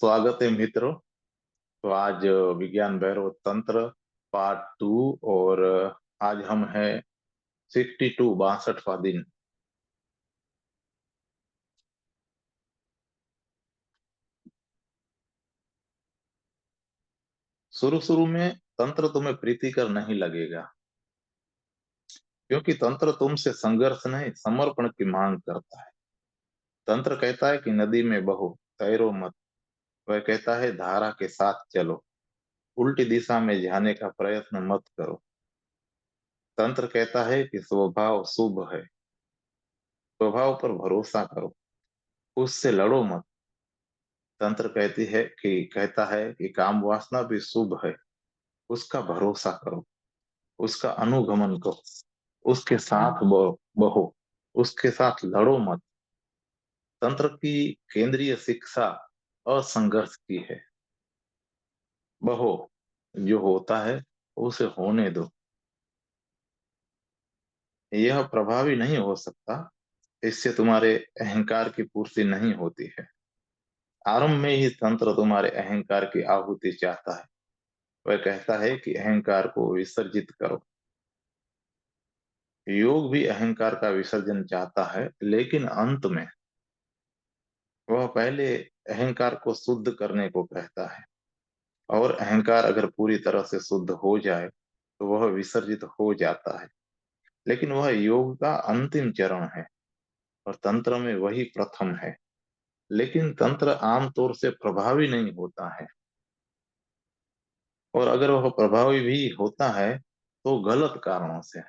स्वागत है मित्रों। तो आज विज्ञान भैरव तंत्र पार्ट 2। और आज हम हैं 62 दिन। शुरू शुरू में तंत्र तुम्हें प्रीतिकर नहीं लगेगा, क्योंकि तंत्र तुमसे संघर्ष नहीं समर्पण की मांग करता है। तंत्र कहता है कि नदी में बहो, तैरो मत। वह कहता है धारा के साथ चलो, उल्टी दिशा में जाने का प्रयत्न मत करो। तंत्र कहता है कि स्वभाव शुभ है, स्वभाव पर भरोसा करो, उससे लड़ो मत। तंत्र कहता है कि काम वासना भी शुभ है, उसका भरोसा करो, उसका अनुगमन करो, उसके साथ बहो, उसके साथ लड़ो मत। तंत्र की केंद्रीय शिक्षा असंघर्ष की है। बहो, जो होता है उसे होने दो। यह प्रभावी नहीं हो सकता, इससे तुम्हारे अहंकार की पूर्ति नहीं होती है। आरंभ में ही तंत्र तुम्हारे अहंकार की आहुति चाहता है। वह कहता है कि अहंकार को विसर्जित करो। योग भी अहंकार का विसर्जन चाहता है, लेकिन अंत में वह पहले अहंकार को शुद्ध करने को कहता है। और अहंकार अगर पूरी तरह से शुद्ध हो जाए तो वह विसर्जित हो जाता है। लेकिन वह योग का अंतिम चरण है और तंत्र में वही प्रथम है। लेकिन तंत्र आमतौर से प्रभावी नहीं होता है, और अगर वह प्रभावी भी होता है तो गलत कारणों से।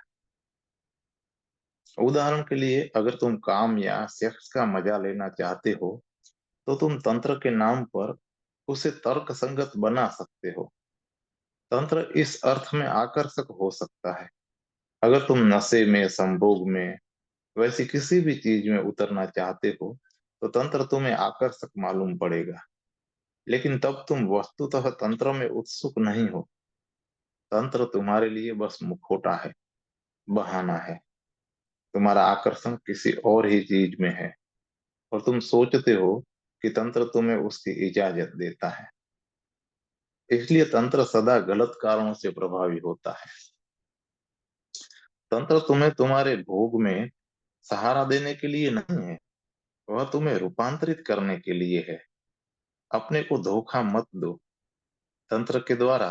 उदाहरण के लिए, अगर तुम काम या सेक्स का मजा लेना चाहते हो तो तुम तंत्र के नाम पर उसे तर्क संगत बना सकते हो। तंत्र इस अर्थ में आकर्षक हो सकता है, अगर तुम नशे में, संभोग में, वैसी किसी भी चीज में उतरना चाहते हो तो तंत्र तुम्हें आकर्षक मालूम पड़ेगा। लेकिन तब तुम वस्तुतः तंत्र में उत्सुक नहीं हो। तंत्र तुम्हारे लिए बस मुखौटा है, बहाना है। तुम्हारा आकर्षण किसी और ही चीज में है, और तुम सोचते हो कि तंत्र तुम्हें उसकी इजाजत देता है। इसलिए तंत्र सदा गलत कारणों से प्रभावी होता है। तंत्र तुम्हें तुम्हारे भोग में सहारा देने के लिए नहीं है, वह तुम्हें रूपांतरित करने के लिए है। अपने को धोखा मत दो। तंत्र के द्वारा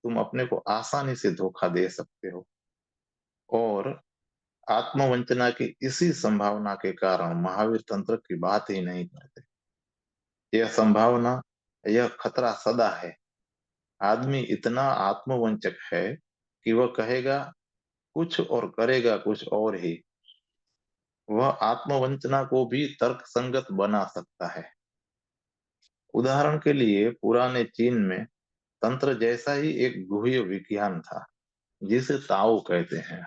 तुम अपने को आसानी से धोखा दे सकते हो, और आत्मवंचना की इसी संभावना के कारण महावीर तंत्र की बात ही नहीं करते। यह संभावना, यह खतरा सदा है। आदमी इतना आत्मवंचक है कि वह कहेगा कुछ और करेगा कुछ और ही। वह आत्मवंचना को भी तर्क संगत बना सकता है। उदाहरण के लिए, पुराने चीन में तंत्र जैसा ही एक गुह्य विज्ञान था, जिसे ताओ कहते हैं।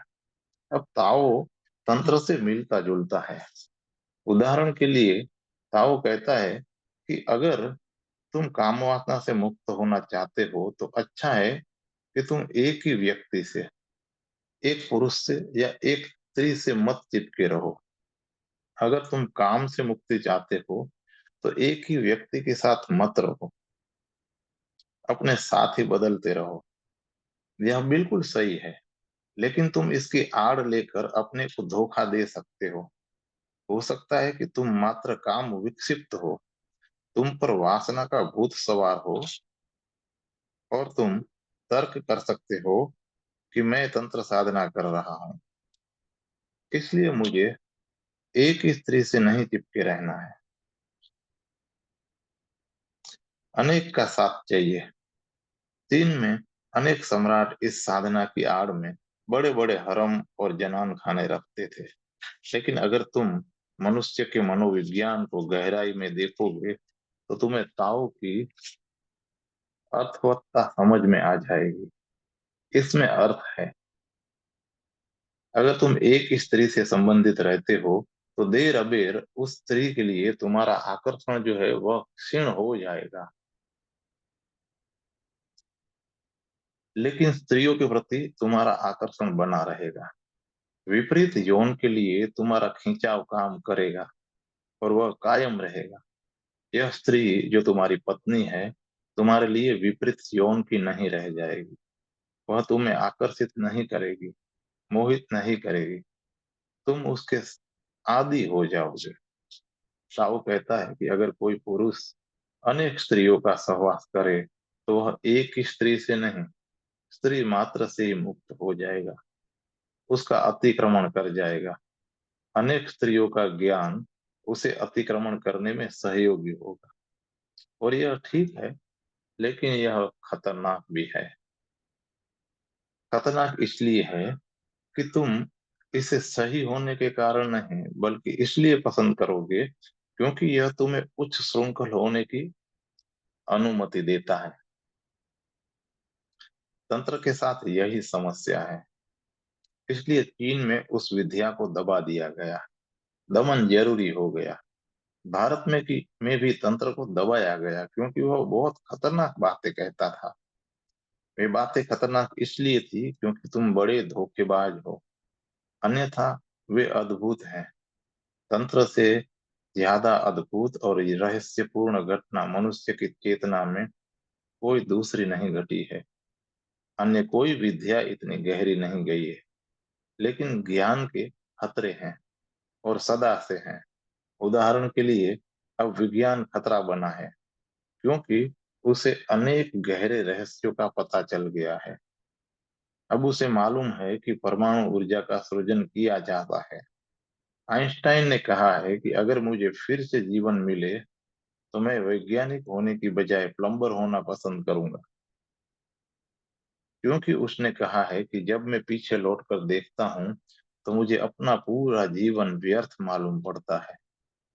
अब ताओ तंत्र से मिलता जुलता है। उदाहरण के लिए, ताओ कहता है कि अगर तुम काम वासना से मुक्त होना चाहते हो तो अच्छा है कि तुम एक ही व्यक्ति से, एक पुरुष से या एक स्त्री से मत चिपके रहो। अगर तुम काम से मुक्ति चाहते हो तो एक ही व्यक्ति के साथ मत रहो, अपने साथी बदलते रहो। यह बिल्कुल सही है, लेकिन तुम इसकी आड़ लेकर अपने को धोखा दे सकते हो। हो सकता है कि तुम मात्र काम विक्षिप्त हो, तुम पर वासना का भूत सवार हो, और तुम तर्क कर सकते हो कि मैं तंत्र साधना कर रहा हूँ, इसलिए मुझे एक ही स्त्री से नहीं चिपके रहना है। अनेक का साथ चाहिए। चीन में अनेक सम्राट इस साधना की आड़ में बड़े बड़े हरम और जनान खाने रखते थे। लेकिन अगर तुम मनुष्य के मनोविज्ञान को गहराई में देखोगे तो तुम्हें ताओ की अर्थवत्ता समझ में आ जाएगी। इसमें अर्थ है, अगर तुम एक स्त्री से संबंधित रहते हो तो देर अबेर उस स्त्री के लिए तुम्हारा आकर्षण जो है वह क्षीण हो जाएगा। लेकिन स्त्रियों के प्रति तुम्हारा आकर्षण बना रहेगा। विपरीत यौन के लिए तुम्हारा खिंचाव काम करेगा और वह कायम रहेगा। यह स्त्री जो तुम्हारी पत्नी है, तुम्हारे लिए विपरीत यौन की नहीं रह जाएगी। वह तुम्हें आकर्षित नहीं करेगी, मोहित नहीं करेगी। तुम उसके आदी हो जाओगे। शाहू कहता है कि अगर कोई पुरुष अनेक स्त्रियों का सहवास करे तो वह एक ही स्त्री से नहीं, स्त्री मात्र से ही मुक्त हो जाएगा, उसका अतिक्रमण कर जाएगा। अनेक स्त्रियों का ज्ञान उसे अतिक्रमण करने में सहयोगी होगा। और यह ठीक है, लेकिन यह खतरनाक भी है। खतरनाक इसलिए है कि तुम इसे सही होने के कारण नहीं, बल्कि इसलिए पसंद करोगे क्योंकि यह तुम्हें उच्च श्रृंखल होने की अनुमति देता है। तंत्र के साथ यही समस्या है। इसलिए चीन में उस विद्या को दबा दिया गया, दमन जरूरी हो गया। भारत में भी तंत्र को दबाया गया क्योंकि वह बहुत खतरनाक बातें कहता था। वे बातें खतरनाक इसलिए थी क्योंकि तुम बड़े धोखेबाज हो, अन्यथा वे अद्भुत हैं। तंत्र से ज्यादा अद्भुत और रहस्यपूर्ण घटना मनुष्य की चेतना में कोई दूसरी नहीं घटी है। अन्य कोई विद्या इतनी गहरी नहीं गई है। लेकिन ज्ञान के खतरे हैं, और सदा से हैं। उदाहरण के लिए, अब विज्ञान खतरा बना है क्योंकि उसे अनेक गहरे रहस्यों का पता चल गया है। अब उसे मालूम है कि परमाणु ऊर्जा का सृजन किया जाता है। आइंस्टाइन ने कहा है कि अगर मुझे फिर से जीवन मिले तो मैं वैज्ञानिक होने की बजाय प्लम्बर होना पसंद करूंगा, क्योंकि उसने कहा है कि जब मैं पीछे लौटकर देखता हूँ तो मुझे अपना पूरा जीवन व्यर्थ मालूम पड़ता है।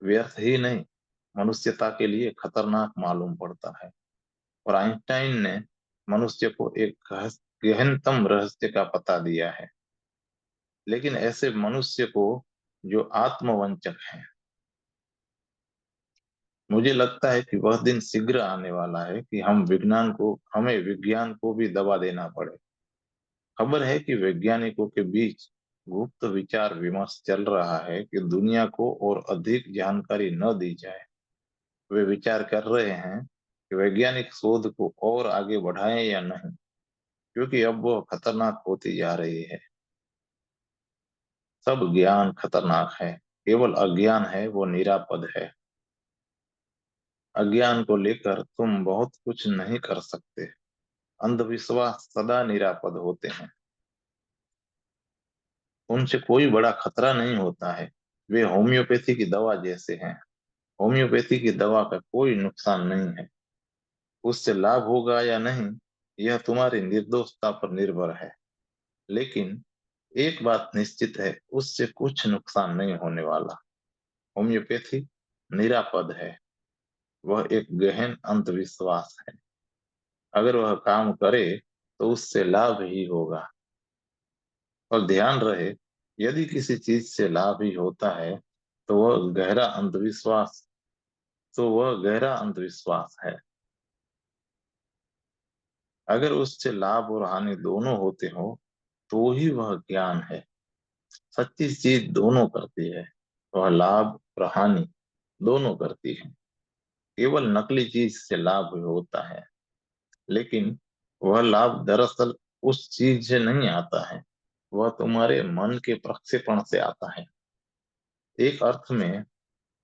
व्यर्थ ही नहीं, मनुष्यता के लिए खतरनाक मालूम पड़ता है। और आइंस्टाइन ने मनुष्य को एक गहनतम रहस्य का पता दिया है, लेकिन ऐसे मनुष्य को जो आत्मवंचक है। मुझे लगता है कि वह दिन शीघ्र आने वाला है कि हमें विज्ञान को भी दबा देना पड़े। खबर है कि वैज्ञानिकों के बीच गुप्त विचार विमर्श चल रहा है कि दुनिया को और अधिक जानकारी न दी जाए। वे विचार कर रहे हैं कि वैज्ञानिक शोध को और आगे बढ़ाएं या नहीं, क्योंकि अब वह खतरनाक होती जा रही है। सब ज्ञान खतरनाक है, केवल अज्ञान है वो निरापद है। अज्ञान को लेकर तुम बहुत कुछ नहीं कर सकते। अंधविश्वास सदा निरापद होते हैं, उनसे कोई बड़ा खतरा नहीं होता है। वे होम्योपैथी की दवा जैसे हैं। होम्योपैथी की दवा का कोई नुकसान नहीं है। उससे लाभ होगा या नहीं, यह तुम्हारी निर्दोषता पर निर्भर है। लेकिन एक बात निश्चित है, उससे कुछ नुकसान नहीं होने वाला। होम्योपैथी निरापद है। वह एक गहन अंधविश्वास है। अगर वह काम करे तो उससे लाभ ही होगा। और ध्यान रहे, यदि किसी चीज से लाभ ही होता है तो वह गहरा अंधविश्वास है। अगर उससे लाभ और हानि दोनों होते हो तो ही वह ज्ञान है। सच्ची चीज दोनों करती है, वह लाभ और हानि दोनों करती है। केवल नकली चीज से लाभ होता है, लेकिन वह लाभ दरअसल उस चीज से नहीं आता है, वह तुम्हारे मन के प्रक्षेपण से आता है। एक अर्थ में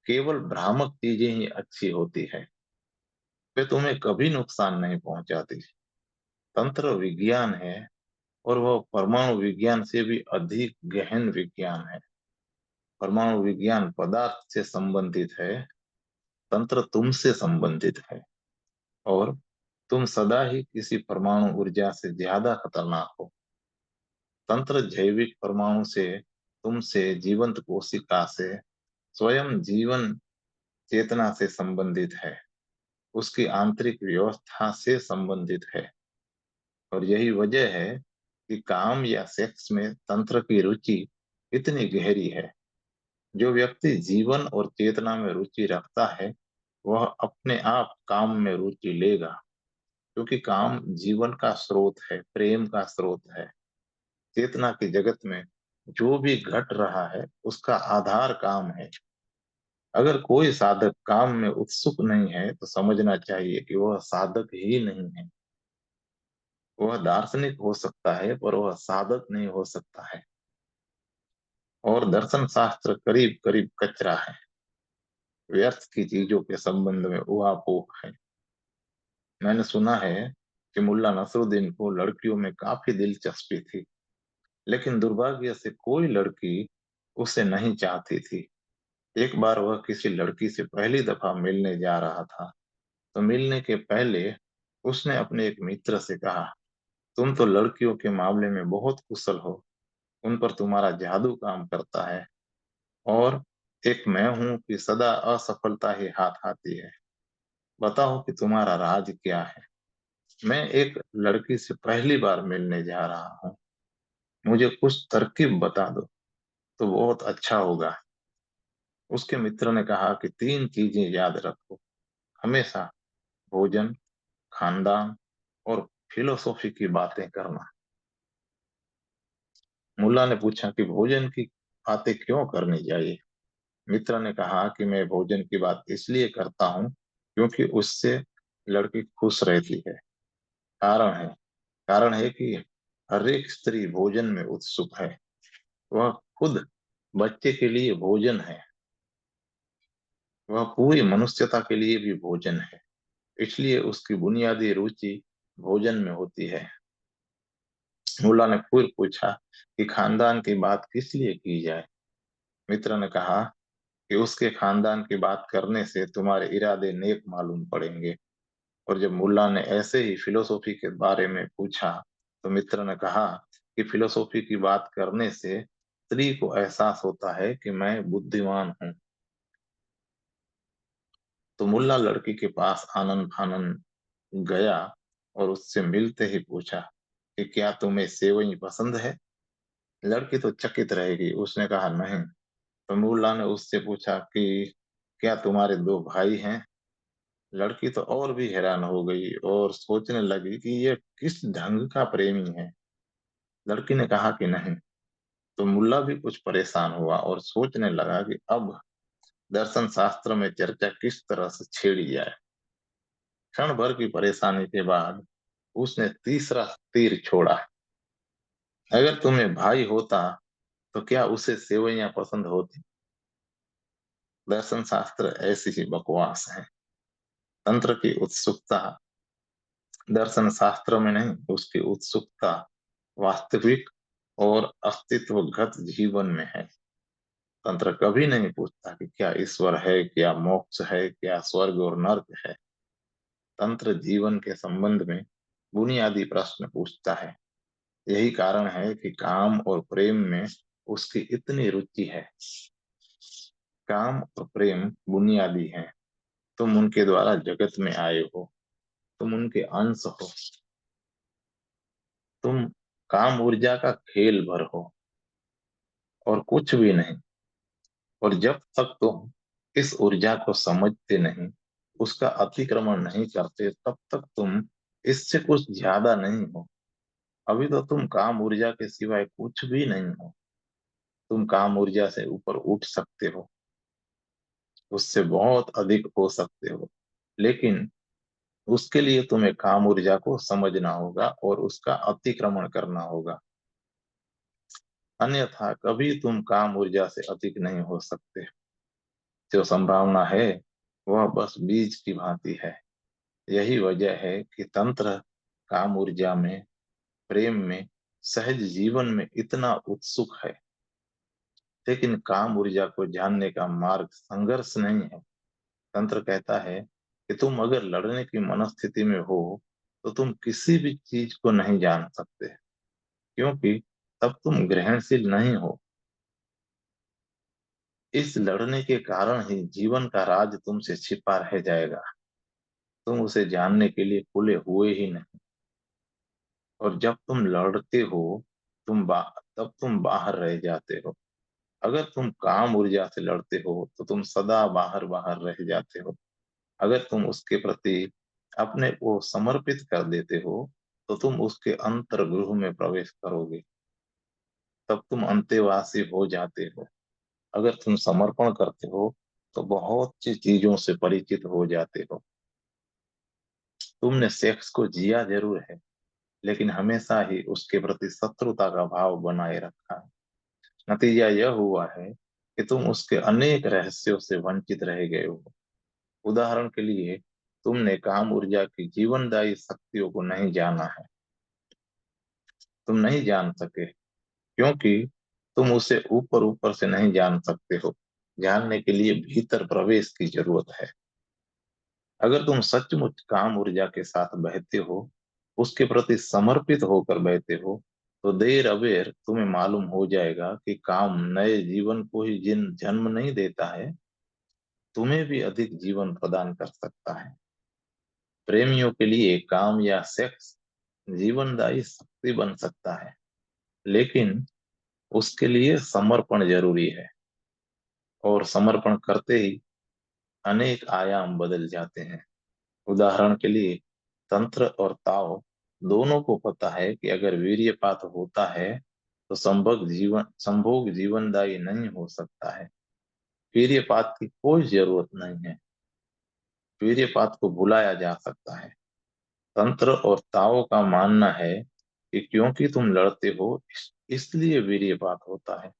केवल भ्रामक चीजें ही अच्छी होती है, वे तुम्हें कभी नुकसान नहीं पहुंचाती। तंत्र विज्ञान है, और वह परमाणु विज्ञान से भी अधिक गहन विज्ञान है। परमाणु विज्ञान पदार्थ से संबंधित है, तंत्र तुमसे संबंधित है। और तुम सदा ही किसी परमाणु ऊर्जा से ज्यादा खतरनाक हो। तंत्र जैविक परमाणु से, तुमसे, जीवंत कोशिका से, स्वयं जीवन चेतना से संबंधित है, उसकी आंतरिक व्यवस्था से संबंधित है। और यही वजह है कि काम या सेक्स में तंत्र की रुचि इतनी गहरी है। जो व्यक्ति जीवन और चेतना में रुचि रखता है वह अपने आप काम में रुचि लेगा, क्योंकि काम जीवन का स्रोत है, प्रेम का स्रोत है। चेतना के जगत में जो भी घट रहा है उसका आधार काम है। अगर कोई साधक काम में उत्सुक नहीं है तो समझना चाहिए कि वह साधक ही नहीं है। वह दार्शनिक हो सकता है पर वह साधक नहीं हो सकता है। और दर्शन शास्त्र करीब करीब कचरा है, व्यर्थ की चीजों के संबंध में उहापोह है। मैंने सुना है कि मुल्ला नसरुद्दीन को लड़कियों में काफी दिलचस्पी थी, लेकिन दुर्भाग्य से कोई लड़की उसे नहीं चाहती थी। एक बार वह किसी लड़की से पहली दफा मिलने जा रहा था, तो मिलने के पहले उसने अपने एक मित्र से कहा, तुम तो लड़कियों के मामले में बहुत कुशल हो, उन पर तुम्हारा जादू काम करता है। और एक मैं हूं कि सदा असफलता ही हाथ आती है। बताओ कि तुम्हारा राज क्या है। मैं एक लड़की से पहली बार मिलने जा रहा हूँ, मुझे कुछ तरकीब बता दो तो बहुत अच्छा होगा। उसके मित्र ने कहा कि तीन चीजें याद रखो हमेशा, भोजन, खानदान और फिलोसॉफी की बातें करना। मुल्ला ने पूछा कि भोजन की बातें क्यों करनी चाहिए। मित्र ने कहा कि मैं भोजन की बात इसलिए करता हूँ क्योंकि उससे लड़की खुश रहती है। कारण है कारण है कि हर एक स्त्री भोजन में उत्सुक है। वह खुद बच्चे के लिए भोजन है, वह पूरी मनुष्यता के लिए भी भोजन है। इसलिए उसकी बुनियादी रुचि भोजन में होती है। मुल्ला ने फिर पूछा कि खानदान की बात किस लिए की जाए। मित्र ने कहा कि उसके खानदान की बात करने से तुम्हारे इरादे नेक मालूम पड़ेंगे। और जब मुल्ला ने ऐसे ही फिलोसॉफी के बारे में पूछा, तो मित्र ने कहा कि फिलोसॉफी की बात करने से स्त्री को एहसास होता है कि मैं बुद्धिमान हूँ। तो मुल्ला लड़की के पास आनन फानन गया और उससे मिलते ही पूछा कि क्या तुम्हें सेवई पसंद है। लड़की तो चकित रहेगी, उसने कहा नहीं। तो मुल्ला ने उससे पूछा कि क्या तुम्हारे दो भाई हैं। लड़की तो और भी हैरान हो गई और सोचने लगी कि ये किस ढंग का प्रेमी है। लड़की ने कहा कि नहीं। तो मुल्ला भी कुछ परेशान हुआ और सोचने लगा कि अब दर्शन शास्त्र में चर्चा किस तरह से छेड़ी जाए। क्षण भर की परेशानी के बाद उसने तीसरा तीर छोड़ा, अगर तुम्हें भाई होता तो क्या उसे सेवइयां पसंद होती। दर्शन शास्त्र ऐसी ही बकवास है। तंत्र की उत्सुकता दर्शन शास्त्र में नहीं, उसकी उत्सुकता वास्तविक और अस्तित्वगत जीवन में है। तंत्र कभी नहीं पूछता कि क्या ईश्वर है, क्या मोक्ष है, क्या स्वर्ग और नर्क है। तंत्र जीवन के संबंध में बुनियादी प्रश्न पूछता है। यही कारण है कि काम और प्रेम में उसकी इतनी रुचि है। काम और प्रेम बुनियादी हैं। तुम उनके द्वारा जगत में आए हो, तुम उनके अंश हो। तुम काम ऊर्जा का खेल भर हो और कुछ भी नहीं। और जब तक तुम इस ऊर्जा को समझते नहीं, उसका अतिक्रमण नहीं करते, तब तक तुम इससे कुछ ज्यादा नहीं हो। अभी तो तुम काम ऊर्जा के सिवाय कुछ भी नहीं हो। तुम काम ऊर्जा से ऊपर उठ सकते हो, उससे बहुत अधिक हो सकते हो, लेकिन उसके लिए तुम्हें काम ऊर्जा को समझना होगा और उसका अतिक्रमण करना होगा। अन्यथा कभी तुम काम ऊर्जा से अधिक नहीं हो सकते। जो संभावना है वह बस बीज की भांति है। यही वजह है कि तंत्र काम ऊर्जा में, प्रेम में, सहज जीवन में इतना उत्सुक है। लेकिन काम ऊर्जा को जानने का मार्ग संघर्ष नहीं है। तंत्र कहता है कि तुम अगर लड़ने की मनस्थिति में हो तो तुम किसी भी चीज को नहीं जान सकते, क्योंकि तब तुम ग्रहणशील नहीं हो। इस लड़ने के कारण ही जीवन का राज तुमसे छिपा रह जाएगा। तुम उसे जानने के लिए खुले हुए ही नहीं। और जब तुम लड़ते हो, तब तुम बाहर रह जाते हो। अगर तुम काम ऊर्जा से लड़ते हो तो तुम सदा बाहर बाहर रह जाते हो। अगर तुम उसके प्रति अपने को समर्पित कर देते हो तो तुम उसके अंतर्गृह में प्रवेश करोगे। तब तुम अंतेवासी हो जाते हो। अगर तुम समर्पण करते हो तो बहुत सी चीजों से परिचित हो जाते हो। तुमने सेक्स को जिया जरूर है, लेकिन हमेशा ही उसके प्रति शत्रुता का भाव बनाए रखा है। नतीजा यह हुआ है कि तुम उसके अनेक रहस्यों से वंचित रह गए हो। उदाहरण के लिए, तुमने काम ऊर्जा की जीवनदायी शक्तियों को नहीं जाना है। तुम नहीं जान सके क्योंकि तुम उसे ऊपर ऊपर से नहीं जान सकते हो। जानने के लिए भीतर प्रवेश की जरूरत है। अगर तुम सचमुच काम ऊर्जा के साथ बहते हो, उसके प्रति समर्पित होकर बहते हो, तो देर अबेर तुम्हें मालूम हो जाएगा कि काम नए जीवन को ही जिन जन्म नहीं देता है, तुम्हें भी अधिक जीवन प्रदान कर सकता है। प्रेमियों के लिए काम या सेक्स जीवनदायी शक्ति बन सकता है, लेकिन उसके लिए समर्पण जरूरी है। और समर्पण करते ही अनेक आयाम बदल जाते हैं। उदाहरण के लिए, तंत्र और ताओ दोनों को पता है कि अगर वीर्यपात होता है तो संभोग जीवनदायी नहीं हो सकता है। वीर्यपात की कोई जरूरत नहीं है। वीर्यपात को भुलाया जा सकता है। तंत्र और ताओ का मानना है कि क्योंकि तुम लड़ते हो, इसलिए वीर्यपात होता है,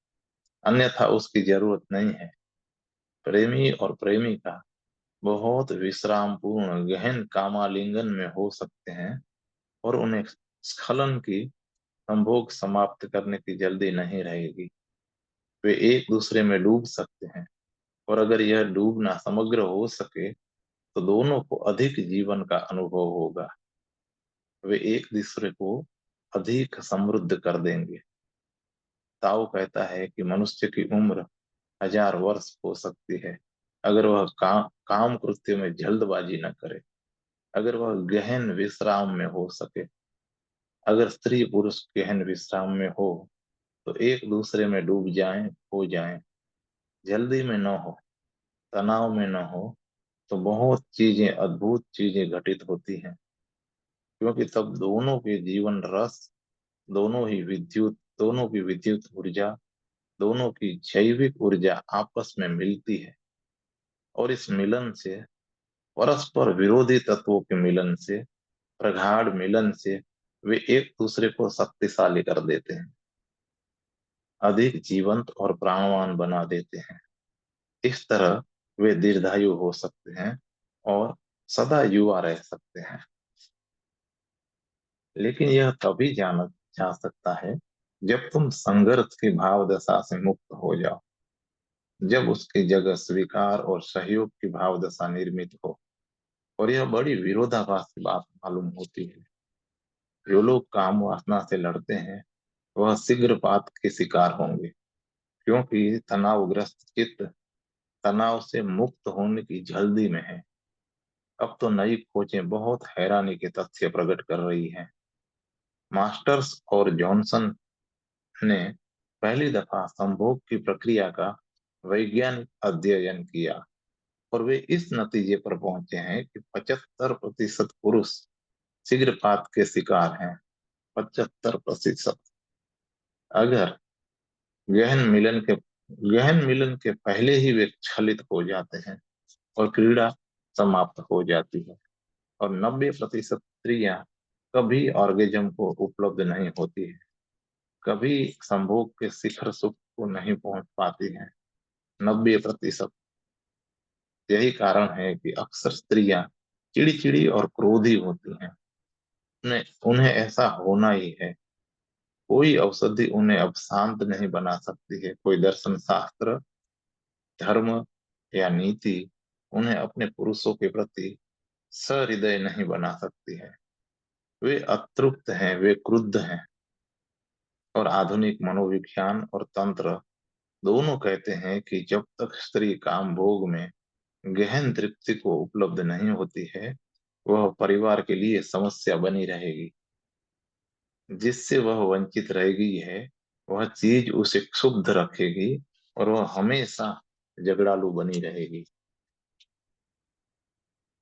अन्यथा उसकी जरूरत नहीं है। प्रेमी और प्रेमिका बहुत विश्राम पूर्ण गहन कामालिंगन में हो सकते हैं, और उन्हें स्खलन की संभोग समाप्त करने की जल्दी नहीं रहेगी। वे एक दूसरे में डूब सकते हैं, और अगर यह डूबना समग्र हो सके तो दोनों को अधिक जीवन का अनुभव होगा। वे एक दूसरे को अधिक समृद्ध कर देंगे। ताओ कहता है कि मनुष्य की उम्र 1000 वर्ष हो सकती है, अगर वह काम कृत्य में जल्दबाजी न करे, अगर वह गहन विश्राम में हो सके। अगर स्त्री पुरुष गहन विश्राम में हो तो एक दूसरे में डूब जाएं, हो जाएं, जल्दी में न हो, तनाव में न हो, तो बहुत चीजें, अद्भुत चीजें घटित होती हैं। क्योंकि तब दोनों के जीवन रस, दोनों की विद्युत ऊर्जा, दोनों की जैविक ऊर्जा आपस में मिलती है। और इस मिलन से, परस्पर विरोधी तत्वों के मिलन से, प्रगाढ़ मिलन से, वे एक दूसरे को शक्तिशाली कर देते हैं, अधिक जीवंत और प्राणवान बना देते हैं। इस तरह वे दीर्घायु हो सकते हैं और सदा युवा रह सकते हैं। लेकिन यह तभी जाना जा सकता है जब तुम संघर्ष की भाव दशा से मुक्त हो जाओ, जब उसकी जगह स्वीकार और सहयोग की भाव दशा निर्मित हो। और यह बड़ी विरोधाभास की बात मालूम होती है। जो लोग काम वासना से लड़ते हैं, वह शीघ्रपात के शिकार होंगे, क्योंकि तनावग्रस्त चित्त तनाव से मुक्त होने की जल्दी में है। अब तो नई खोजें बहुत हैरानी के तथ्य प्रकट कर रही हैं। मास्टर्स और जॉनसन ने पहली दफा संभोग की प्रक्रिया का वैज्ञानिक अध्ययन किया, और वे इस नतीजे पर पहुंचे हैं कि 75% पुरुष शीघ्रपात के शिकार हैं। 75%। अगर गहन मिलन के गहन मिलन के पहले ही वे स्खलित हो जाते हैं और क्रीड़ा समाप्त हो जाती है। और 90% स्त्रियां कभी ऑर्गेजम को उपलब्ध नहीं होती है, कभी संभोग के शिखर सुख को नहीं पहुंच पाती हैं। 90%। यही कारण है कि अक्सर स्त्रियां चिड़चिड़ी और क्रोधी होती हैं। उन्हें उन्हें ऐसा होना ही है। कोई औषधि उन्हें अब शांत नहीं बना सकती है। कोई दर्शन शास्त्र, धर्म या नीति उन्हें अपने पुरुषों के प्रति सहृदय नहीं बना सकती है। वे अतृप्त हैं, वे क्रुद्ध हैं। और आधुनिक मनोविज्ञान और तंत्र दोनों कहते हैं कि जब तक स्त्री काम भोग में गहन तृप्ति को उपलब्ध नहीं होती है, वह परिवार के लिए समस्या बनी रहेगी। जिससे वह वंचित रहेगी है, वह चीज उसे क्षुब्ध रखेगी, और वह हमेशा झगड़ालू बनी रहेगी।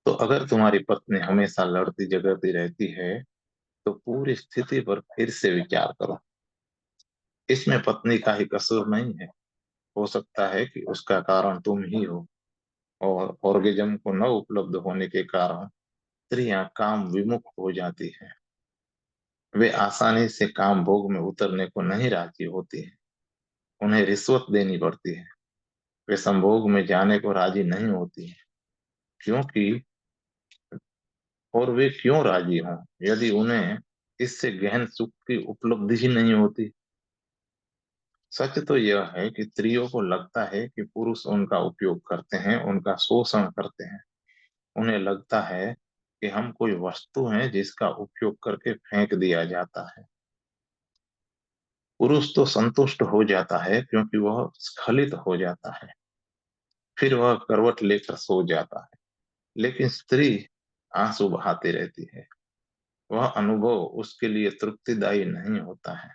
तो अगर तुम्हारी पत्नी हमेशा लड़ती झगड़ती रहती है, तो पूरी स्थिति पर फिर से विचार करो। इसमें पत्नी का ही कसूर नहीं है। हो सकता है कि उसका कारण तुम ही हो। और ऑर्गेजम को न उपलब्ध होने के कारण स्त्रियां काम विमुख हो जाती है। वे आसानी से काम भोग में उतरने को नहीं राजी होती है। उन्हें रिश्वत देनी पड़ती है। वे संभोग में जाने को राजी नहीं होती है, क्योंकि और वे क्यों राजी हों यदि उन्हें इससे गहन सुख की उपलब्धि ही नहीं होती। सच तो यह है कि स्त्रियों को लगता है कि पुरुष उनका उपयोग करते हैं, उनका शोषण करते हैं। उन्हें लगता है कि हम कोई वस्तु हैं जिसका उपयोग करके फेंक दिया जाता है। पुरुष तो संतुष्ट हो जाता है क्योंकि वह स्खलित हो जाता है, फिर वह करवट लेकर सो जाता है। लेकिन स्त्री आंसू बहाती रहती है। वह अनुभव उसके लिए तृप्तिदायी नहीं होता है।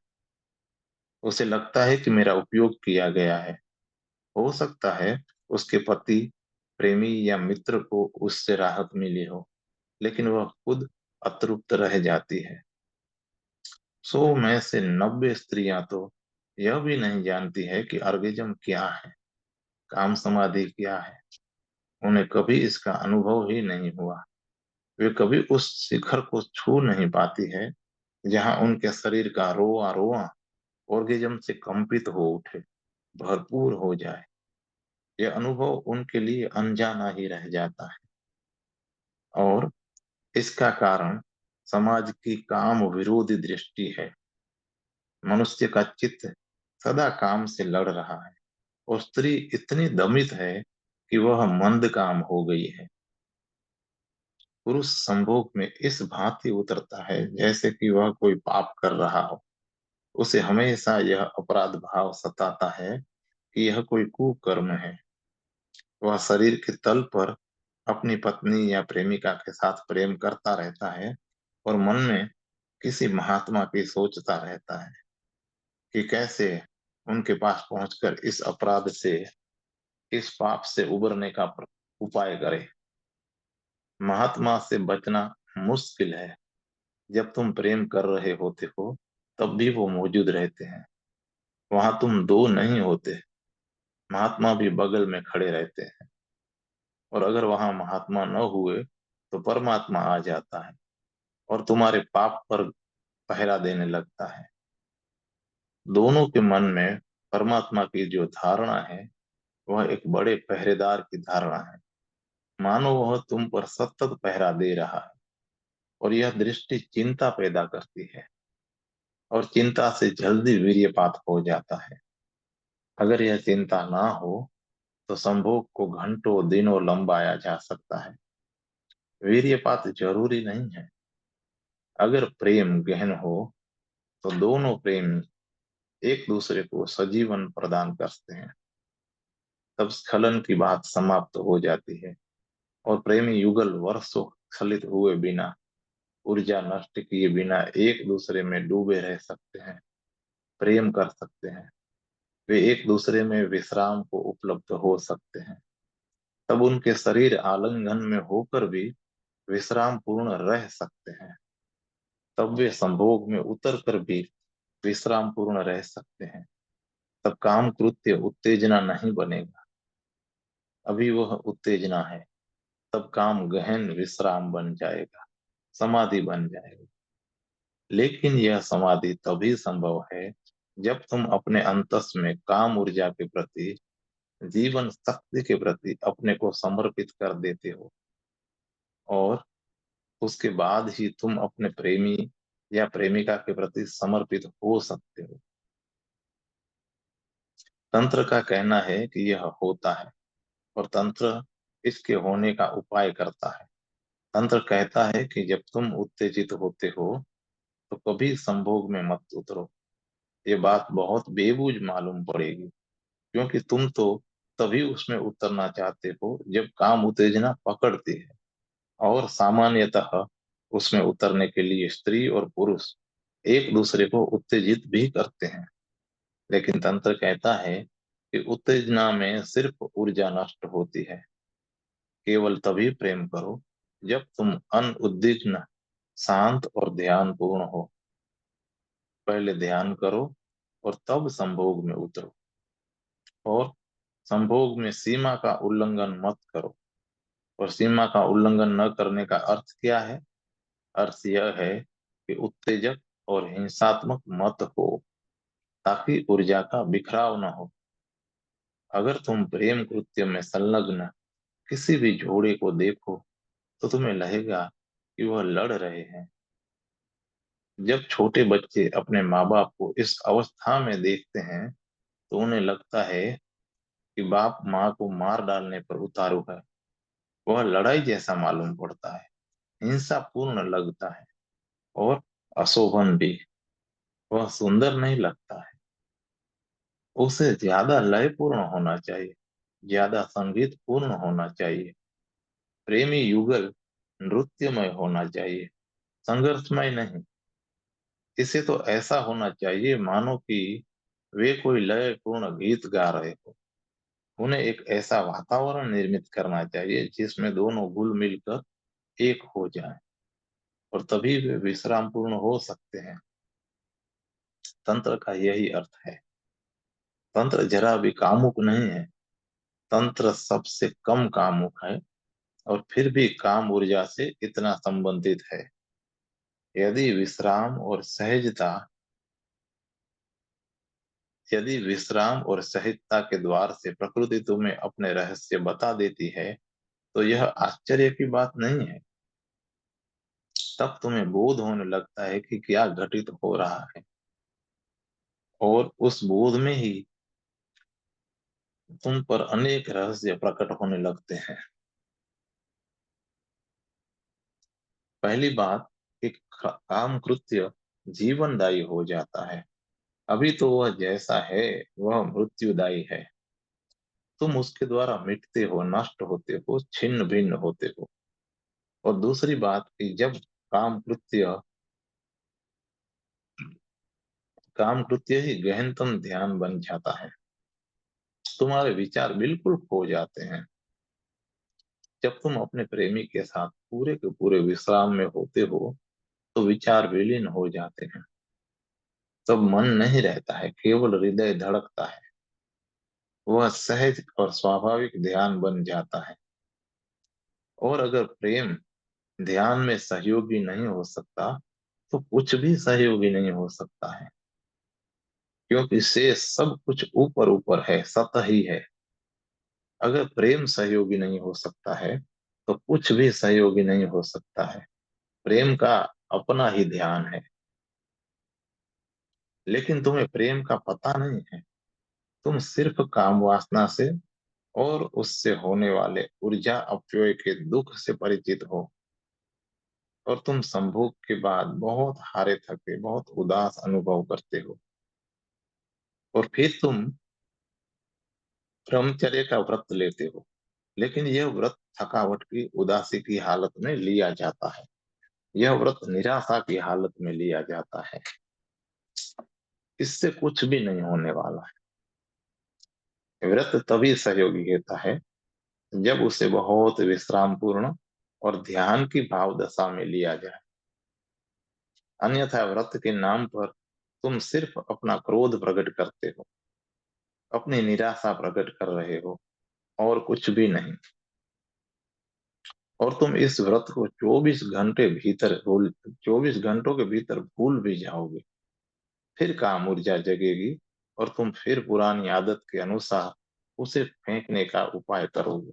उसे लगता है कि मेरा उपयोग किया गया है। हो सकता है उसके पति, प्रेमी या मित्र को उससे राहत मिली हो, लेकिन वह खुद अतृप्त रह जाती है। 100 में से 90 स्त्रियां तो यह भी नहीं जानती है कि ऑर्गेज्म क्या है, काम समाधि क्या है। उन्हें कभी इसका अनुभव ही नहीं हुआ। वे कभी उस शिखर को छू नहीं पाती है जहां उनके शरीर का रोआ रोआ ऑर्गेज्म से कंपित हो उठे, भरपूर हो जाए। यह अनुभव उनके लिए अनजाना ही रह जाता है। और इसका कारण समाज की काम विरोधी दृष्टि है। मनुष्य का चित्त सदा काम से लड़ रहा है, और स्त्री इतनी दमित है कि वह मंद काम हो गई है। पुरुष संभोग में इस भांति उतरता है जैसे कि वह कोई पाप कर रहा हो। उसे हमेशा यह अपराध भाव सताता है कि यह कोई कुकर्म है। वह शरीर के तल पर अपनी पत्नी या प्रेमिका के साथ प्रेम करता रहता है, और मन में किसी महात्मा की सोचता रहता है कि कैसे उनके पास पहुंचकर इस अपराध से, इस पाप से उबरने का उपाय करे। महात्मा से बचना मुश्किल है। जब तुम प्रेम कर रहे होते हो तब भी वो मौजूद रहते हैं। वहां तुम दो नहीं होते, महात्मा भी बगल में खड़े रहते हैं। और अगर वहां महात्मा न हुए तो परमात्मा आ जाता है और तुम्हारे पाप पर पहरा देने लगता है। दोनों के मन में परमात्मा की जो धारणा है वह एक बड़े पहरेदार की धारणा है, मानो वह तुम पर सतत पहरा दे रहा है। और यह दृष्टि चिंता पैदा करती है, और चिंता से जल्दी वीर्यपात हो जाता है। अगर यह चिंता ना हो तो संभोग को घंटों दिनों लंबाया जा सकता है। वीर्यपात जरूरी नहीं है। अगर प्रेम गहन हो तो दोनों प्रेम एक दूसरे को सजीवन प्रदान करते हैं। तब स्खलन की बात समाप्त हो जाती है, और प्रेमी युगल वर्षों स्खलित हुए बिना, ऊर्जा नष्ट किए बिना एक दूसरे में डूबे रह सकते हैं, प्रेम कर सकते हैं। वे एक दूसरे में विश्राम को उपलब्ध हो सकते हैं। तब उनके शरीर आलिंगन में होकर भी विश्राम पूर्ण रह सकते हैं। तब वे संभोग में उतर कर भी विश्राम पूर्ण रह सकते हैं। तब काम कृत्य उत्तेजना नहीं बनेगा, अभी वह उत्तेजना है। तब काम गहन विश्राम बन जाएगा, समाधि बन जाएगी। लेकिन यह समाधि तभी संभव है जब तुम अपने अंतस में काम ऊर्जा के प्रति, जीवन शक्ति के प्रति अपने को समर्पित कर देते हो। और उसके बाद ही तुम अपने प्रेमी या प्रेमिका के प्रति समर्पित हो सकते हो। तंत्र का कहना है कि यह होता है, और तंत्र इसके होने का उपाय करता है। तंत्र कहता है कि जब तुम उत्तेजित होते हो तो कभी संभोग में मत उतरो। ये बात बहुत बेबूझ मालूम पड़ेगी, क्योंकि तुम तो तभी उसमें उतरना चाहते हो जब काम उत्तेजना पकड़ती है। और सामान्यतः उसमें उतरने के लिए स्त्री और पुरुष एक दूसरे को उत्तेजित भी करते हैं। लेकिन तंत्र कहता है कि उत्तेजना में सिर्फ ऊर्जा नष्ट होती है। केवल तभी प्रेम करो जब तुम अनउद्विग्न, शांत और ध्यान पूर्ण हो। पहले ध्यान करो और तब संभोग में उतरो। और संभोग में सीमा का उल्लंघन मत करो। और सीमा का उल्लंघन न करने का अर्थ क्या है? अर्थ यह है कि उत्तेजक और हिंसात्मक मत हो, ताकि ऊर्जा का बिखराव न हो। अगर तुम प्रेम कृत्य में संलग्न किसी भी जोड़े को देखो, तो तुम्हें लगेगा कि वह लड़ रहे हैं। जब छोटे बच्चे अपने माँ बाप को इस अवस्था में देखते हैं, तो उन्हें लगता है कि बाप माँ को मार डालने पर उतारू है। वह लड़ाई जैसा मालूम पड़ता है, हिंसापूर्ण लगता है और अशोभन भी। वह सुंदर नहीं लगता है। उसे ज्यादा लयपूर्ण होना चाहिए, ज्यादा संगीत पूर्ण होना चाहिए। प्रेमी युगल नृत्यमय होना चाहिए, संघर्षमय नहीं। इसे तो ऐसा होना चाहिए मानो कि वे कोई लयपूर्ण गीत गा रहे हो। उन्हें एक ऐसा वातावरण निर्मित करना चाहिए जिसमें दोनों घुल मिलकर एक हो जाएं, और तभी वे विश्राम पूर्ण हो सकते हैं। तंत्र का यही अर्थ है। तंत्र जरा भी कामुक नहीं है। तंत्र सबसे कम कामुक है, और फिर भी काम ऊर्जा से इतना संबंधित है। यदि विश्राम और सहजता यदि विश्राम और सहजता के द्वार से प्रकृति तुम्हें अपने रहस्य बता देती है, तो यह आश्चर्य की बात नहीं है। तब तुम्हें बोध होने लगता है कि क्या घटित हो रहा है, और उस बोध में ही तुम पर अनेक रहस्य प्रकट होने लगते हैं। पहली बात, एक काम कृत्य जीवनदायी हो जाता है। अभी तो वह जैसा है वह मृत्युदायी है। तुम उसके द्वारा मिटते हो, नष्ट होते हो, छिन्न भिन्न होते हो। और दूसरी बात कि जब काम कृत्य काम कृत्य ही गहनतम ध्यान बन जाता है, तुम्हारे विचार बिल्कुल खो जाते हैं। जब तुम अपने प्रेमी के साथ पूरे के पूरे विश्राम में होते हो, तो विचार विलीन हो जाते हैं। तब मन नहीं रहता है, केवल हृदय धड़कता है। वह सहज और स्वाभाविक ध्यान बन जाता है। और अगर प्रेम ध्यान में सहयोगी नहीं हो सकता, तो कुछ भी सहयोगी नहीं हो सकता है। क्योंकि शेष सब कुछ ऊपर ऊपर है, सतही है। अगर प्रेम सहयोगी नहीं हो सकता है, तो कुछ भी सहयोगी नहीं हो सकता है। प्रेम का अपना ही ध्यान है। लेकिन तुम्हें प्रेम का पता नहीं है। तुम सिर्फ काम वासना से और उससे होने वाले ऊर्जा अपव्यय के दुख से परिचित हो। और तुम संभोग के बाद बहुत हारे थके, बहुत उदास अनुभव करते हो। और फिर तुम ब्रह्मचर्य का व्रत लेते हो। लेकिन यह व्रत थकावट की, उदासी की हालत में लिया जाता है। यह व्रत निराशा की हालत में लिया जाता है। इससे कुछ भी नहीं होने वाला है। व्रत तभी सहयोगी होता है जब उसे बहुत विश्राम पूर्ण और ध्यान की भाव दशा में लिया जाए। अन्यथा व्रत के नाम पर तुम सिर्फ अपना क्रोध प्रकट करते हो, अपनी निराशा प्रकट कर रहे हो, और कुछ भी नहीं। और तुम इस व्रत को 24 घंटों के भीतर भूल भी जाओगे। फिर काम ऊर्जा जगेगी, और तुम फिर पुरानी आदत के अनुसार उसे फेंकने का उपाय करोगे।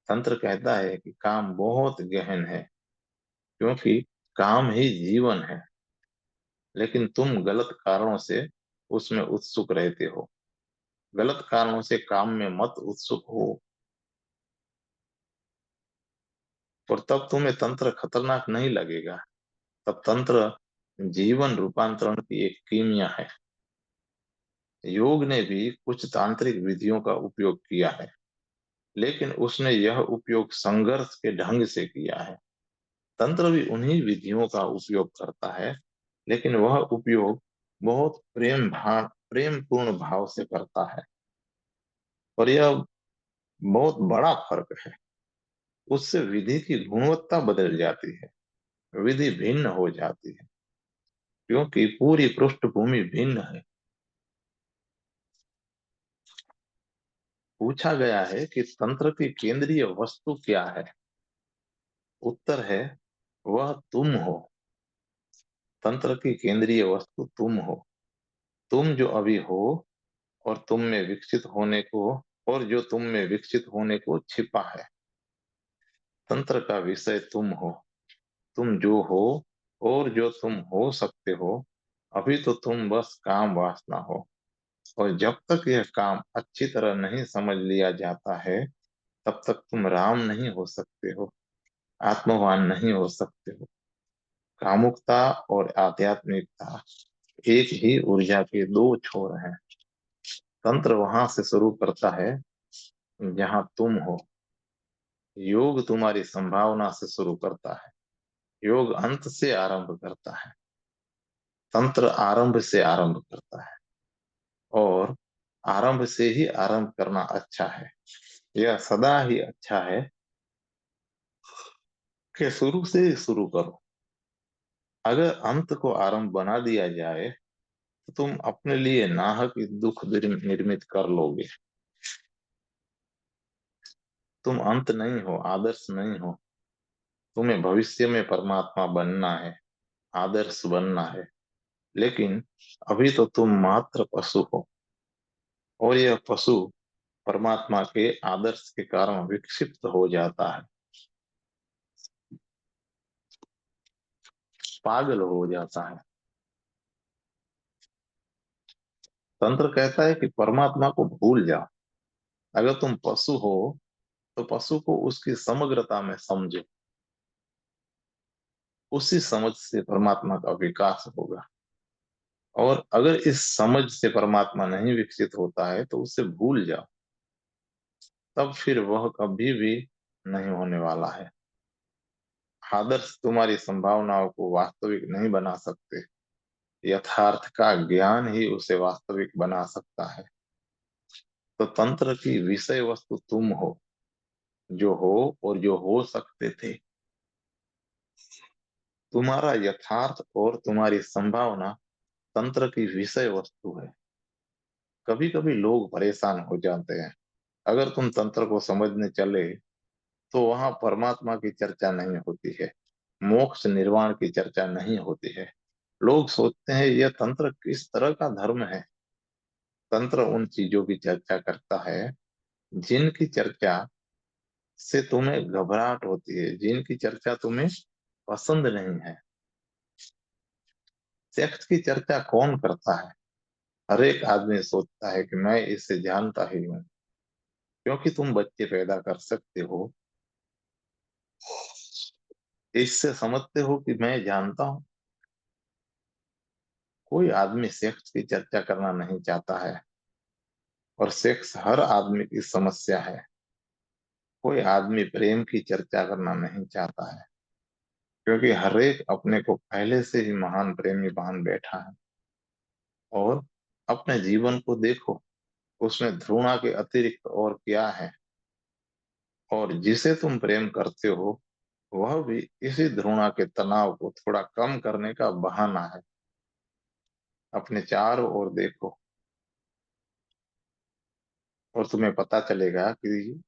तंत्र कहता है कि काम बहुत गहन है, क्योंकि काम ही जीवन है। लेकिन तुम गलत कारणों से उसमें उत्सुक रहते हो। गलत कारणों से काम में मत उत्सुक हो। और तब तुम्हें तंत्र खतरनाक नहीं लगेगा। तब तंत्र जीवन रूपांतरण की एक कीमिया है। योग ने भी कुछ तांत्रिक विधियों का उपयोग किया है, लेकिन उसने यह उपयोग संघर्ष के ढंग से किया है। तंत्र भी उन्हीं विधियों का उपयोग करता है, लेकिन वह उपयोग बहुत प्रेम पूर्ण भाव से करता है। और यह बहुत बड़ा फर्क है। उससे विधि की गुणवत्ता बदल जाती है। विधि भिन्न हो जाती है, क्योंकि पूरी पृष्ठभूमि भिन्न है। पूछा गया है कि तंत्र की केंद्रीय वस्तु क्या है। उत्तर है, वह तुम हो। तंत्र की केंद्रीय वस्तु तुम हो। तुम जो अभी हो, और तुम में विकसित होने को, और जो तुम में विकसित होने को छिपा है। तंत्र का विषय तुम हो। तुम जो हो, और जो तुम हो सकते हो। अभी तो तुम बस काम वासना हो। और जब तक यह काम अच्छी तरह नहीं समझ लिया जाता है, तब तक तुम राम नहीं हो सकते हो, आत्मवान नहीं हो सकते हो। कामुकता और आध्यात्मिकता एक ही ऊर्जा के दो छोर हैं। तंत्र वहां से शुरू करता है जहां तुम हो। योग तुम्हारी संभावना से शुरू करता है। योग अंत से आरंभ करता है। तंत्र आरंभ से आरंभ करता है। और आरंभ से ही आरंभ करना अच्छा है। यह सदा ही अच्छा है कि शुरू से ही शुरू करो। अगर अंत को आरंभ बना दिया जाए, तो तुम अपने लिए नाहक दुख निर्मित कर लोगे। तुम अंत नहीं हो, आदर्श नहीं हो। तुम्हें भविष्य में परमात्मा बनना है, आदर्श बनना है। लेकिन अभी तो तुम मात्र पशु हो। और यह पशु परमात्मा के आदर्श के कारण विक्षिप्त हो जाता है, पागल हो जाता है। तंत्र कहता है कि परमात्मा को भूल जाओ। अगर तुम पशु हो, तो पशु को उसकी समग्रता में समझो। उसी समझ से परमात्मा का विकास होगा। और अगर इस समझ से परमात्मा नहीं विकसित होता है, तो उसे भूल जाओ। तब फिर वह कभी भी नहीं होने वाला है। आदर्श तुम्हारी संभावनाओं को वास्तविक नहीं बना सकते। यथार्थ का ज्ञान ही उसे वास्तविक बना सकता है। तो तंत्र की विषय वस्तु तुम हो, जो हो और जो हो सकते थे। तुम्हारा यथार्थ और तुम्हारी संभावना तंत्र की विषय वस्तु है। कभी कभी लोग परेशान हो जाते हैं। अगर तुम तंत्र को समझने चले, तो वहां परमात्मा की चर्चा नहीं होती है, मोक्ष निर्वाण की चर्चा नहीं होती है। लोग सोचते हैं यह तंत्र किस तरह का धर्म है। तंत्र उन चीजों की चर्चा करता है जिनकी चर्चा से तुम्हें घबराहट होती है, जिनकी चर्चा तुम्हें पसंद नहीं है। सेक्स की चर्चा कौन करता है? हर एक आदमी सोचता है कि मैं इसे जानता ही हूँ। क्योंकि तुम बच्चे पैदा कर सकते हो, इससे समझते हो कि मैं जानता हूँ। कोई आदमी सेक्स की चर्चा करना नहीं चाहता है। और सेक्स हर आदमी की समस्या है। कोई आदमी प्रेम की चर्चा करना नहीं चाहता है, क्योंकि हर एक अपने को पहले से ही महान प्रेमी मान बैठा है। और अपने जीवन को देखो, उसमें घृणा के अतिरिक्त और क्या है। और जिसे तुम प्रेम करते हो, वह भी इसी घृणा के तनाव को थोड़ा कम करने का बहाना है। अपने चारों ओर देखो, और तुम्हें पता चलेगा कि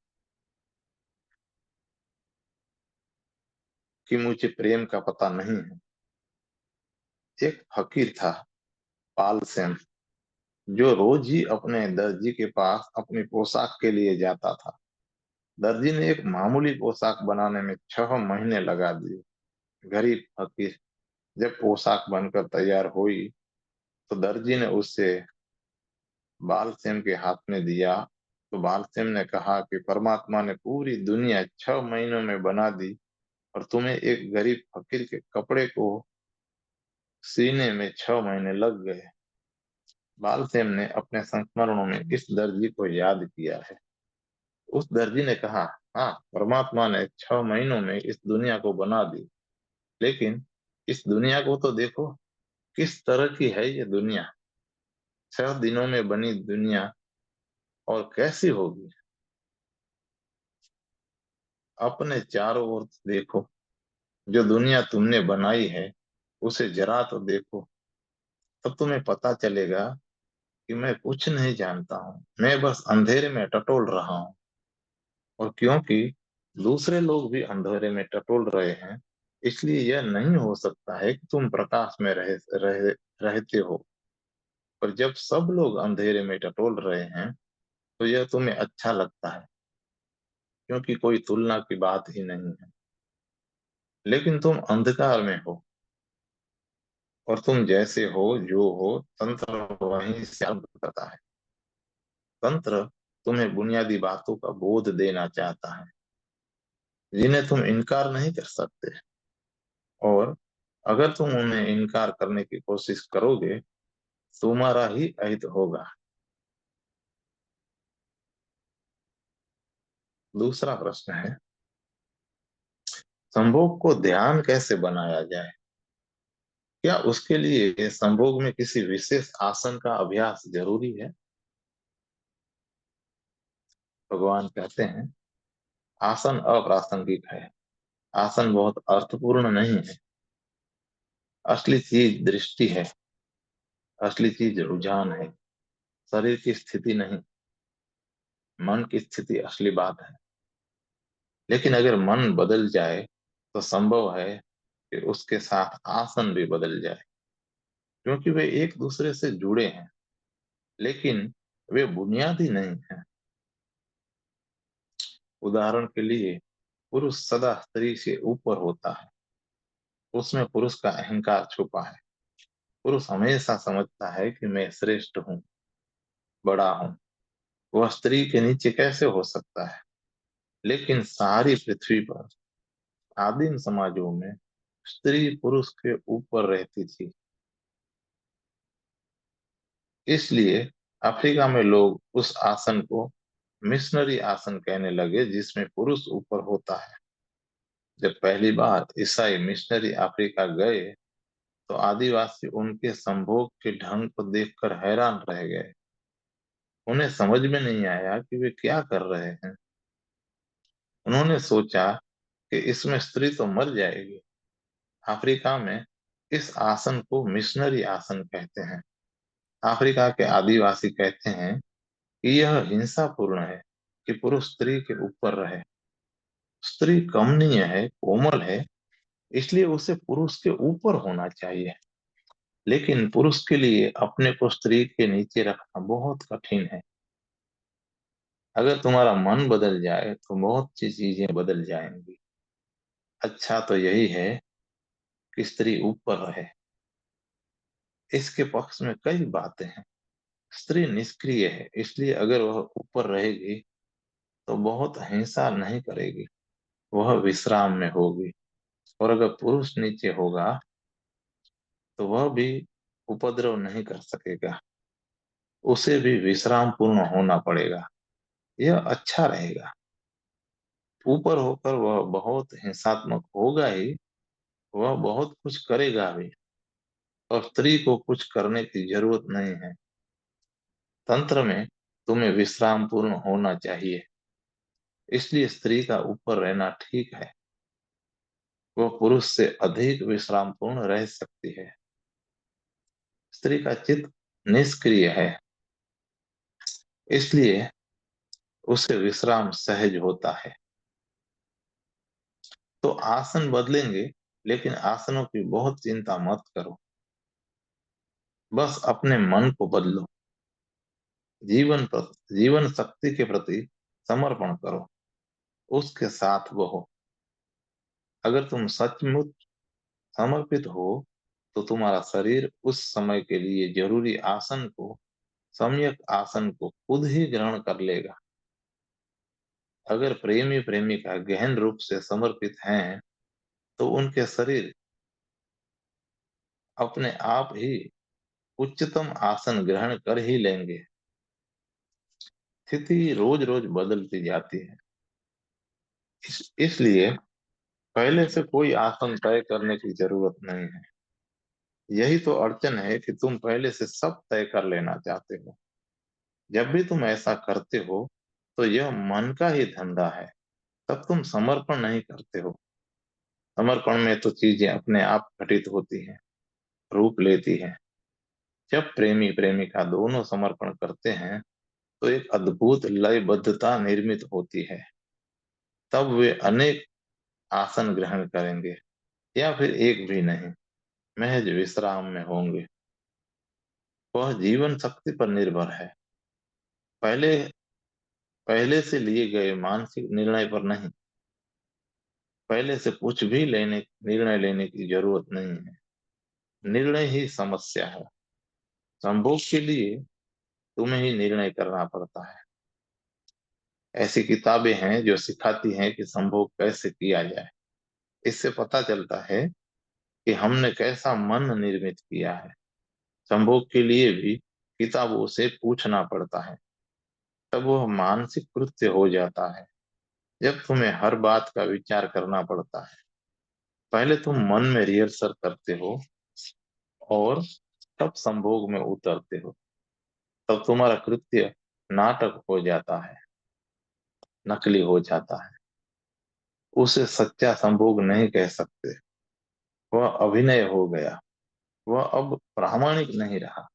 मुझे प्रेम का पता नहीं है। एक फकीर था, पाल सेन, जो रोज ही अपने दर्जी के पास अपनी पोशाक के लिए जाता था। दर्जी ने एक मामूली पोशाक बनाने में 6 महीने लगा दिए। गरीब फकीर, जब पोशाक बनकर तैयार हुई, तो दर्जी ने उसे बालसेम के हाथ में दिया। तो बालसेम ने कहा कि परमात्मा ने पूरी दुनिया 6 महीनों में बना दी, और तुम्हें एक गरीब फकीर के कपड़े को सीने में 6 महीने लग गए। बालसेम ने अपने संस्मरणों में इस दर्जी को याद किया है। उस दर्जी ने कहा, हाँ, परमात्मा ने 6 महीनों में इस दुनिया को बना दी, लेकिन इस दुनिया को तो देखो, किस तरह की है ये दुनिया। 6 दिनों में बनी दुनिया और कैसी होगी। अपने चारों ओर देखो, जो दुनिया तुमने बनाई है, उसे जरा तो देखो। तब तुम्हें पता चलेगा कि मैं कुछ नहीं जानता हूँ, मैं बस अंधेरे में टटोल रहा हूँ। और क्योंकि दूसरे लोग भी अंधेरे में टटोल रहे हैं, इसलिए यह नहीं हो सकता है कि तुम प्रकाश में रहते हो। पर जब सब लोग अंधेरे में टटोल रहे हैं, तो यह तुम्हें अच्छा लगता है, क्योंकि कोई तुलना की बात ही नहीं है। लेकिन तुम अंधकार में हो, और तुम जैसे हो जो हो, तंत्र वहीं से आरंभ करता है। तंत्र तुम्हें बुनियादी बातों का बोध देना चाहता है, जिन्हें तुम इनकार नहीं कर सकते। और अगर तुम उन्हें इनकार करने की कोशिश करोगे, तुम्हारा ही अहित होगा। दूसरा प्रश्न है, संभोग को ध्यान कैसे बनाया जाए? क्या उसके लिए संभोग में किसी विशेष आसन का अभ्यास जरूरी है? भगवान कहते हैं, आसन अप्रासंगिक है। आसन बहुत अर्थपूर्ण नहीं है। असली चीज दृष्टि है। असली चीज रुझान है। शरीर की स्थिति नहीं, मन की स्थिति असली बात है। लेकिन अगर मन बदल जाए, तो संभव है कि उसके साथ आसन भी बदल जाए, क्योंकि वे एक दूसरे से जुड़े हैं, लेकिन वे बुनियादी नहीं हैं। उदाहरण के लिए, पुरुष सदा स्त्री से ऊपर होता है। उसमें पुरुष का अहंकार छुपा है। पुरुष हमेशा समझता है कि मैं श्रेष्ठ हूँ, बड़ा हूँ। वह स्त्री के नीचे कैसे हो सकता है? लेकिन सारी पृथ्वी पर आदिम समाजों में स्त्री पुरुष के ऊपर रहती थी। इसलिए अफ्रीका में लोग उस आसन को मिशनरी आसन कहने लगे, जिसमें पुरुष ऊपर होता है। जब पहली बार ईसाई मिशनरी अफ्रीका गए, तो आदिवासी उनके संभोग के ढंग को देखकर हैरान रह गए। उन्हें समझ में नहीं आया कि वे क्या कर रहे हैं। उन्होंने सोचा कि इसमें स्त्री तो मर जाएगी। अफ्रीका में इस आसन को मिशनरी आसन कहते हैं। अफ्रीका के आदिवासी कहते हैं कि यह हिंसापूर्ण है कि पुरुष स्त्री के ऊपर रहे। स्त्री कमनीय है, कोमल है, इसलिए उसे पुरुष के ऊपर होना चाहिए। लेकिन पुरुष के लिए अपने को स्त्री के नीचे रखना बहुत कठिन है। अगर तुम्हारा मन बदल जाए, तो बहुत सी चीजें बदल जाएंगी। अच्छा तो यही है कि स्त्री ऊपर रहे। इसके पक्ष में कई बातें हैं। स्त्री निष्क्रिय है, इसलिए अगर वह ऊपर रहेगी, तो बहुत हिंसा नहीं करेगी। वह विश्राम में होगी। और अगर पुरुष नीचे होगा, तो वह भी उपद्रव नहीं कर सकेगा। उसे भी विश्राम पूर्ण होना पड़ेगा। यह अच्छा रहेगा। ऊपर होकर वह बहुत हिंसात्मक होगा ही, वह बहुत कुछ करेगा भी। और स्त्री को कुछ करने की जरूरत नहीं है। तंत्र में तुम्हें विश्राम पूर्ण होना चाहिए, इसलिए स्त्री का ऊपर रहना ठीक है। वह पुरुष से अधिक विश्राम पूर्ण रह सकती है। स्त्री का चित्त निष्क्रिय है, इसलिए उसे विश्राम सहज होता है। तो आसन बदलेंगे, लेकिन आसनों की बहुत चिंता मत करो। बस अपने मन को बदलो। जीवन शक्ति के प्रति समर्पण करो। उसके साथ बहो। अगर तुम सचमुच समर्पित हो, तो तुम्हारा शरीर उस समय के लिए जरूरी आसन को, सम्यक आसन को खुद ही ग्रहण कर लेगा। अगर प्रेमी प्रेमिका गहन रूप से समर्पित हैं, तो उनके शरीर अपने आप ही उच्चतम आसन ग्रहण कर ही लेंगे। स्थिति रोज रोज बदलती जाती है। इसलिए पहले से कोई आसन तय करने की जरूरत नहीं है। यही तो अड़चन है कि तुम पहले से सब तय कर लेना चाहते हो। जब भी तुम ऐसा करते हो, तो यह मन का ही धंधा है। तब तुम समर्पण नहीं करते हो। समर्पण में तो चीजें अपने आप घटित होती हैं, रूप लेती हैं। जब प्रेमी प्रेमिका दोनों समर्पण करते हैं तो एक अद्भुत लयबद्धता निर्मित होती है। तब वे अनेक आसन ग्रहण करेंगे या फिर एक भी नहीं, महज विश्राम में होंगे। वह जीवन शक्ति पर निर्भर है, पहले पहले से लिए गए मानसिक निर्णय पर नहीं। पहले से कुछ भी निर्णय लेने की जरूरत नहीं है। निर्णय ही समस्या है। संभोग के लिए तुम्हें ही निर्णय करना पड़ता है। ऐसी किताबें हैं जो सिखाती हैं कि संभोग कैसे किया जाए। इससे पता चलता है कि हमने कैसा मन निर्मित किया है। संभोग के लिए भी किताबों से पूछना पड़ता है, तब वह मानसिक कृत्य हो जाता है। जब तुम्हें हर बात का विचार करना पड़ता है, पहले तुम मन में रिहर्सल करते हो और तब संभोग में उतरते हो। तब तुम्हारा कृत्य नाटक हो जाता है, नकली हो जाता है। उसे सच्चा संभोग नहीं कह सकते। वह अभिनय हो गया, वह अब प्रामाणिक नहीं रहा।